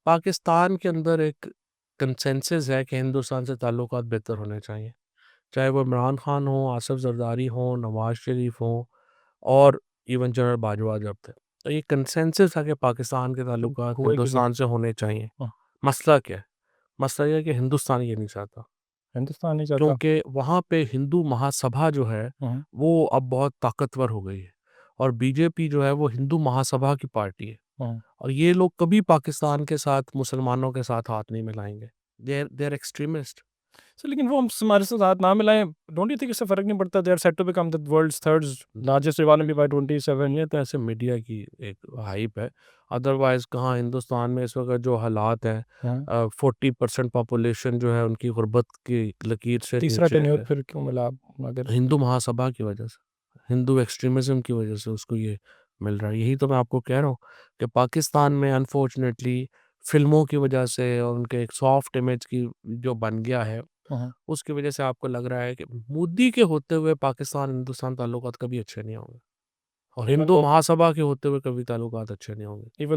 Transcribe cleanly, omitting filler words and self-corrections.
पाकिस्तान के अंदर एक कंसेंसस है कि हिंदुस्तान से ताल्लुकात बेहतर होने चाहिए, चाहे वो इमरान खान हो, आसिफ जरदारी हो, नवाज शरीफ हो और इवन जनरल बाजवा जब थे। तो ये कंसेंसस है कि पाकिस्तान के ताल्लुकात हुए किसी हिंदुस्तान से होने चाहिए। हाँ, मसला क्या है? मसला ये है कि हिंदुस्तान ये नहीं चाहता, हिंदुस्तान नहीं चाहता। क्योंकि वहाँ पे हिंदू महासभा जो है हम्म, वो अब बहुत ताकतवर हो गई है और बीजेपी जो है वो हिंदू महासभा की पार्टी है हम्म। और ये लोग कभी पाकिस्तान के साथ मुसलमानों के साथ हाथ नहीं मिलाएंगे। They are extremist. So, लेकिन वो हम हमारे साथ हाथ ना मिलाएं, डोंट यू थिंक इससे फर्क नहीं पड़ता? They are set to become the world's third largest economy by 27। ये तो ऐसे मीडिया की एक हाइप है, अदरवाइज कहाँ हिंदुस्तान में इस वक्त जो हालात हैं, हाँ, 40% पॉपुलेशन जो है उनकी गुर्बत की लकीर से तीसरा नीचे टेन्योर है। फिर क्यों मिला अगर? हिंदू महासभा की वजह से, हिंदू एक्सट्रीमिज्म की वजह से उसको ये मिल रहा है। यही तो मैं आपको कह रहा हूँ कि पाकिस्तान में अनफॉर्चुनेटली फिल्मों की वजह से और उनके एक सॉफ्ट इमेज की जो बन गया है, उसकी वजह से आपको लग रहा है कि मोदी के होते हुए पाकिस्तान हिंदुस्तान ताल्लुकात कभी अच्छे नहीं होंगे और इवन हिंदू वो महासभा के होते हुए कभी ताल्लुकात अच्छे नहीं होंगे। इवन